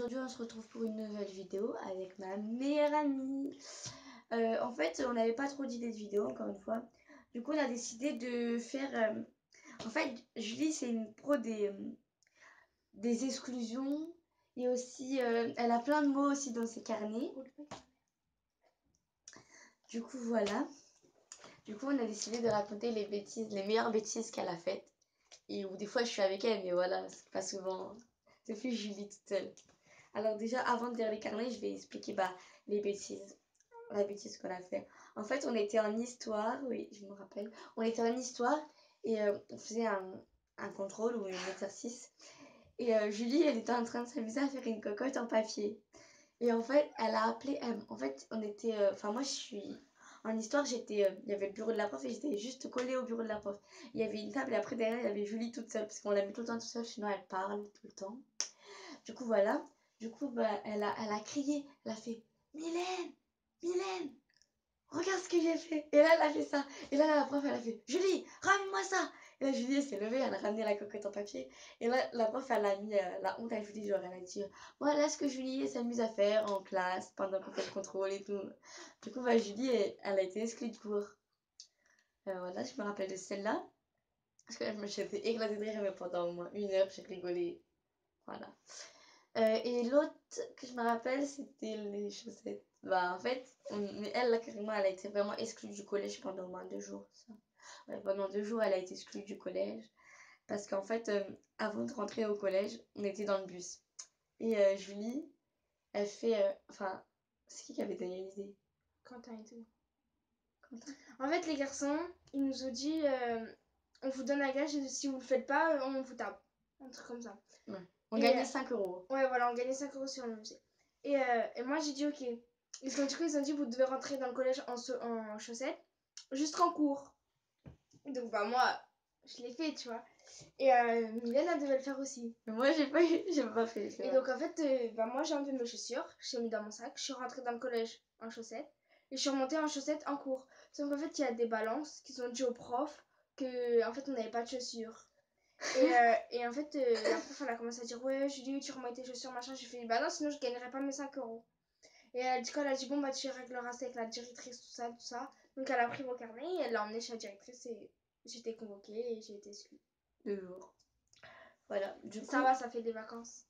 aujourd'hui on se retrouve pour une nouvelle vidéo avec ma meilleure amie. En fait, on n'avait pas trop d'idées de vidéo, encore une fois. Du coup, on a décidé de faire... En fait, Julie, c'est une pro des exclusions. Et aussi, elle a plein de mots aussi dans ses carnets. Du coup, voilà. Du coup, on a décidé de raconter les bêtises, les meilleures bêtises qu'elle a faites. Et où des fois, je suis avec elle, mais voilà, c'est pas souvent... C'est plus Julie toute seule. Alors déjà, avant de lire les carnets, je vais expliquer les bêtises. La bêtise qu'on a fait. En fait, on était en histoire, oui, je me rappelle. On était en histoire et on faisait un contrôle ou un exercice. Et Julie, elle était en train de s'amuser à faire une cocotte en papier. Et en fait, elle a appelé M. En fait, on était... Enfin, moi, je suis... En histoire, j'étais... Il y avait le bureau de la prof et j'étais juste collée au bureau de la prof. Il y avait une table et après, derrière, il y avait Julie toute seule. Parce qu'on la met tout le temps toute seule, sinon elle parle tout le temps. Du coup, voilà. Du coup, elle a crié. Elle a fait « Mylène, Mylène, regarde ce que j'ai fait !» Et là, elle a fait ça. Et là, la prof, elle a fait « Julie, ramène-moi ça !» Et là, Julie, elle s'est levée, elle a ramené la cocotte en papier. Et là, la prof, elle a mis la honte à Julie. Genre, elle a dit « Voilà ce que Julie s'amuse à faire en classe pendant qu'on fait le contrôle et tout. » Du coup, Julie, elle a été exclue du cours. Voilà, je me rappelle de celle-là. Parce que je me suis éclatée de rire, mais pendant au moins 1 heure, j'ai rigolé. Voilà. Et l'autre que je me rappelle, c'était les chaussettes. En fait, mais elle, là, carrément, elle a été vraiment exclue du collège pendant au moins 2 jours. Ça. Ouais, pendant 2 jours, elle a été exclue du collège. Parce qu'en fait, avant de rentrer au collège, on était dans le bus. Et Julie, elle fait... Enfin, c'est qui avait donné l'idée? Quentin et tout. En fait, les garçons, ils nous ont dit on vous donne un gage et si vous le faites pas, on vous tape. Un truc comme ça. Ouais. On gagnait 5 euros. Ouais, voilà, on gagnait 5 euros sur le musée. Et moi, j'ai dit ok. Et du coup, ils ont dit vous devez rentrer dans le collège en chaussettes jusqu'en cours. Donc, moi, je l'ai fait, tu vois. Et Mylène, elle devait le faire aussi. Mais moi, j'ai pas fait. Et donc, en fait, moi, j'ai enlevé mes chaussures, je les ai mis dans mon sac, je suis rentrée dans le collège en chaussettes et je suis remontée en chaussettes en cours. Sauf qu'en fait, il y a des balances qui ont dit au prof que, en fait, on n'avait pas de chaussures. Et en fait, la prof, elle a commencé à dire ouais, Julie, tu remets tes chaussures, machin. J'ai fait bah non, sinon je gagnerais pas mes 5 euros. Et du coup, elle a dit bon, tu régleras ça avec la directrice, tout ça, tout ça. Donc, elle a pris mon carnet et elle l'a emmené chez la directrice et j'étais convoquée et j'ai été exclue. 2 jours. Voilà. Du coup, ça va, ça fait des vacances.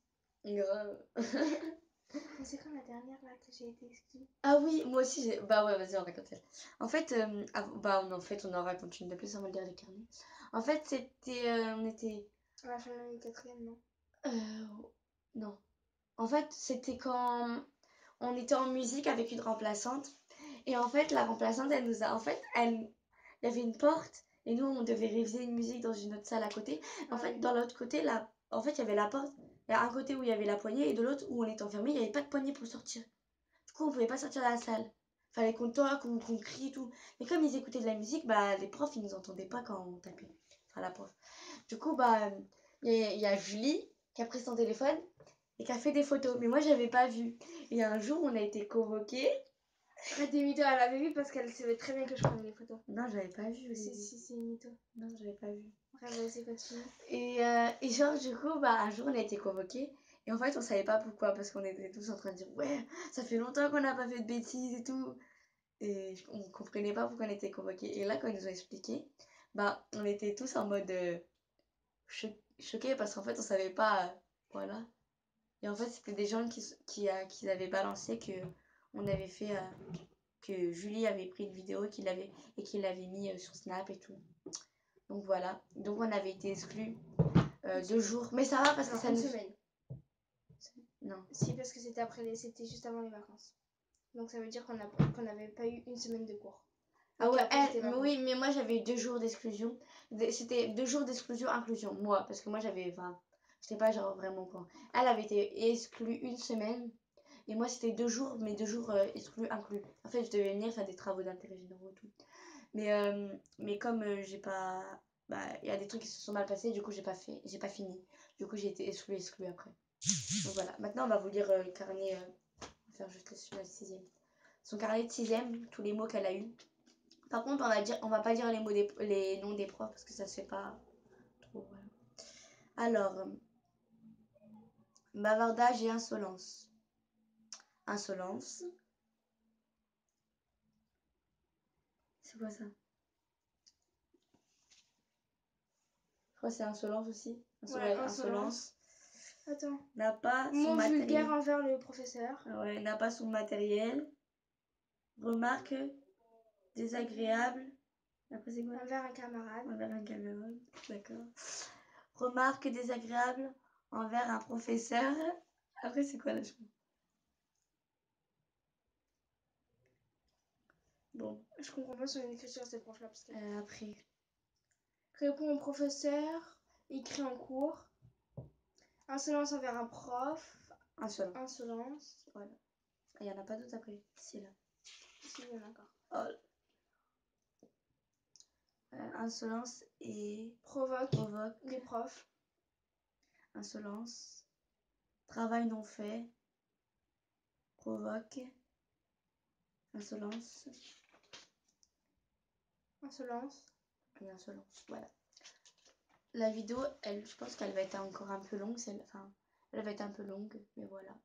Grave. Mais c'est quand la dernière là que j'ai été exclue? Ah oui, moi aussi j'ai. Bah ouais, vas-y, on raconte elle. En fait, on en raconte une de plus avant de lire les carnets. En fait, c'était. On était. À la fin de l'année 4e, non? Non. En fait, c'était quand on était en musique avec une remplaçante. Et en fait, la remplaçante, elle nous a. En fait, il y avait une porte. Et nous, on devait réviser une musique dans une autre salle à côté. En fait, dans l'autre côté, là. En fait, il y avait la porte. Il y a un côté où il y avait la poignée et de l'autre où on était enfermé, il n'y avait pas de poignée pour sortir. Du coup, on pouvait pas sortir de la salle. Fallait qu'on toque ou qu'on crie et tout. Mais comme ils écoutaient de la musique, les profs, ils nous entendaient pas quand on tapait. Enfin, la prof. Du coup, il y a Julie qui a pris son téléphone et qui a fait des photos. Mais moi, j'avais pas vu. Et un jour, on a été convoqués. Des mythos, elle avait vu parce qu'elle savait très bien que je prenais les photos. Non, j'avais pas vu. Si, c'est une mytho. Non, j'avais pas vu. Bref, vas-y, continue. Et genre, du coup, un jour, on a été convoqués. Et en fait, on savait pas pourquoi, parce qu'on était tous en train de dire ouais, ça fait longtemps qu'on n'a pas fait de bêtises et tout. Et on comprenait pas pourquoi on était convoqués. Et là, quand ils nous ont expliqué, on était tous en mode choqués parce qu'en fait, on savait pas. Voilà. Et en fait, c'était des gens qui avaient balancé que on avait fait. Que Julie avait pris une vidéo qu'il l'avait mis sur Snap et tout. Donc voilà. Donc on avait été exclus 2 jours. Mais ça va parce que ça une nous. Semaine. Non. Si, parce que c'était juste avant les vacances. Donc ça veut dire qu'on n'avait pas eu une semaine de cours. Ah ouais, oui, mais moi j'avais 2 jours d'exclusion. C'était 2 jours d'exclusion, inclusion. Moi, parce que moi j'avais. Enfin, j'étais pas genre vraiment quoi. Elle avait été exclue 1 semaine. Et moi c'était 2 jours, mais 2 jours exclus, inclus. En fait, je devais venir faire des travaux d'intérêt généraux et tout. Mais comme j'ai pas. Il y a des trucs qui se sont mal passés, du coup j'ai pas fini. Du coup j'ai été exclue après. Donc voilà, maintenant on va vous lire le carnet. On va faire juste la 6e. Son carnet de 6e, tous les mots qu'elle a eu. Par contre, on va pas dire les noms des profs parce que ça se fait pas trop. Voilà. Alors, Bavardage et insolence. Insolence. C'est quoi ça? Je crois que c'est insolence aussi. Ouais, Insolence. Attends. N'a pas son Mot matériel. vulgaire envers le professeur. Ouais, n'a pas son matériel. Remarque désagréable. Après, c'est quoi? Envers un camarade. Envers un camarade. D'accord. Remarque désagréable envers un professeur. Après, c'est quoi là? Bon. Je comprends pas son écriture, cette prof-là. Parce que... Après. Répond au professeur. Écrit en cours. Insolence envers un prof. Insolence. Insolence. Voilà. Il n'y en a pas d'autres après. Si, là. Si, il y en a encore. Oh. Insolence et Provoque les profs. Insolence. Travail non fait. Provoque. Insolence. Insolence. Et insolence. Voilà. La vidéo, je pense qu'elle va être encore un peu longue. Enfin, elle va être un peu longue. Mais voilà.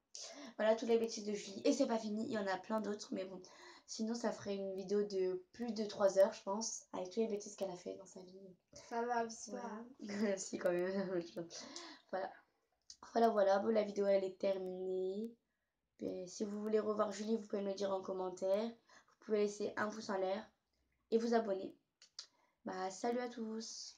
Voilà toutes les bêtises de Julie. Et c'est pas fini. Il y en a plein d'autres. Mais bon. Sinon, ça ferait une vidéo de plus de 3 heures, je pense. Avec toutes les bêtises qu'elle a fait dans sa vie. Ça va, c'est pas. Voilà. Si, quand même. Voilà. Voilà. Bon, la vidéo, elle est terminée. Et si vous voulez revoir Julie, vous pouvez me le dire en commentaire. Vous pouvez laisser un pouce en l'air et vous abonner. Bah, salut à tous!